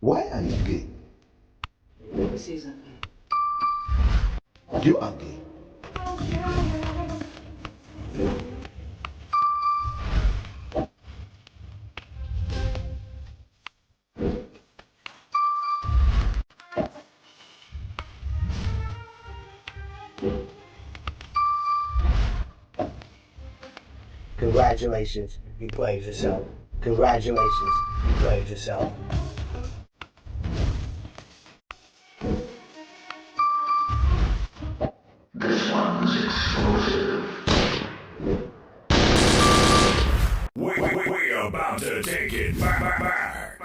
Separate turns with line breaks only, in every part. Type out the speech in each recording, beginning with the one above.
Why are you gay?
Who says I'm gay?
You are gay.
Congratulations, you played yourself. Congratulations, you played yourself.
This one's explosive.
We're about to take it back.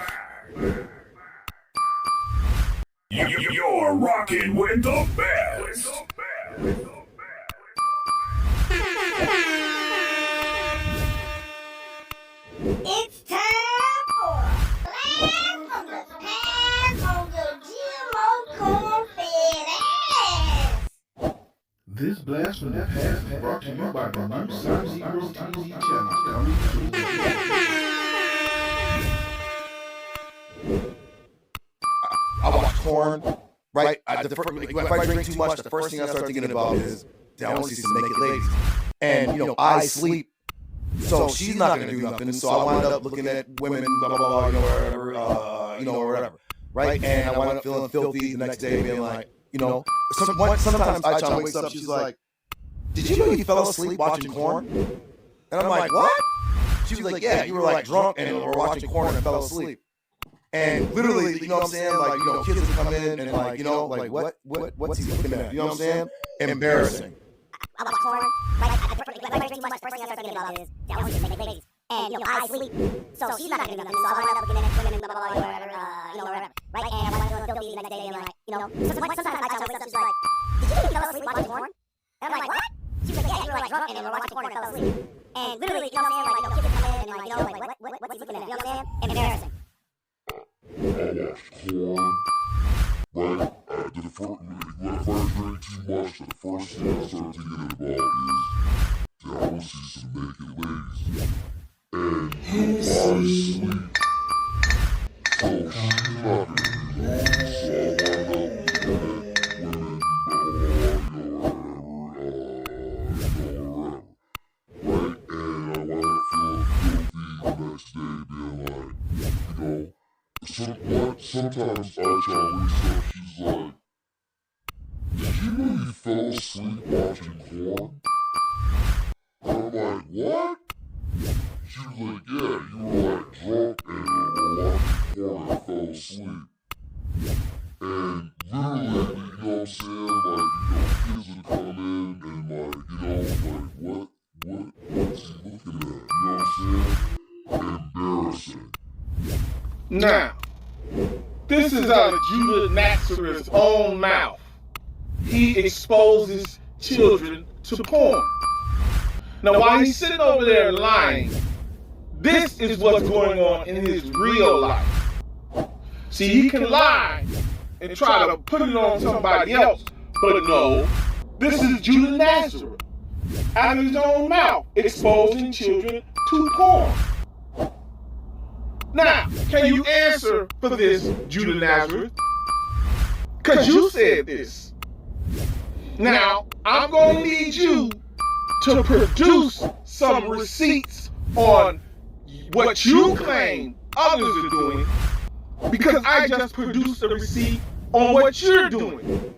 You're rocking with the best.
It's time for Blast from the Past on the GMO corn-fed ass.
This blast from the past is brought to you by the new Sub-Zero TV channel coming soon.
I watch corn, right? If I drink too much, the first thing I start thinking about is, I want to see some naked ladies. And, I sleep, so she's not going to do nothing. So I wind up looking at women, blah, blah, blah, wherever, or whatever, right? And I wind up feeling filthy the next day, being like, sometimes I try to wake up, she's like, did you know you fell asleep watching corn? And I'm like, what? She was like, yeah, you were like drunk and were watching corn and fell asleep. And literally, you know what I'm saying? Like, kids would come in and like, what's he looking at? You know what I'm saying? Embarrassing.
I watch corn, right? If I drink too much, the first thing I start thinking about is, I want to see some naked ladies. And, I sleep, so she's not going to do nothing. So I wind up looking at women, blah, blah, blah, whatever, right? And I wind up feeling filthy the next day, being like, sometimes I try to wake up, she's like, did you know you fell asleep watching corn? And I'm like, what? She was like, yeah, you were like drunk and we were watching corn and fell asleep. And literally, you know what I'm saying? Like, kids would come in and like, what's he looking at? You know what I'm saying? Embarrassing.
I watch corn, right? If I drink too much, the first thing I start thinking about is, I want to see some naked ladies. And I sleep, so she's not going to do that. So I wind up looking at women, right? And I wind up feeling filthy the next day, being like, sometimes I try to wake up, she's like, did you know you fell asleep watching corn? And I'm like, what? She was like, yeah, you were like drunk and were watching corn and fell asleep. And literally, you know what I'm saying? Like, kids would come in and like, what's he looking at? You know what I'm saying? Embarrassing.
Now, this is out of Judah Natzarah's own mouth. He exposes children to porn. Now, while he's sitting over there lying, this is what's going on in his real life. See, he can lie and try to put it on somebody else, but no, this is Judah Natzarah, out of his own mouth, exposing children to porn. Now, can you answer for this, Judah Natzarah? Because you said this. Now, I'm going to need you to produce some receipts on what you claim others are doing, because I just produced a receipt on what you're doing.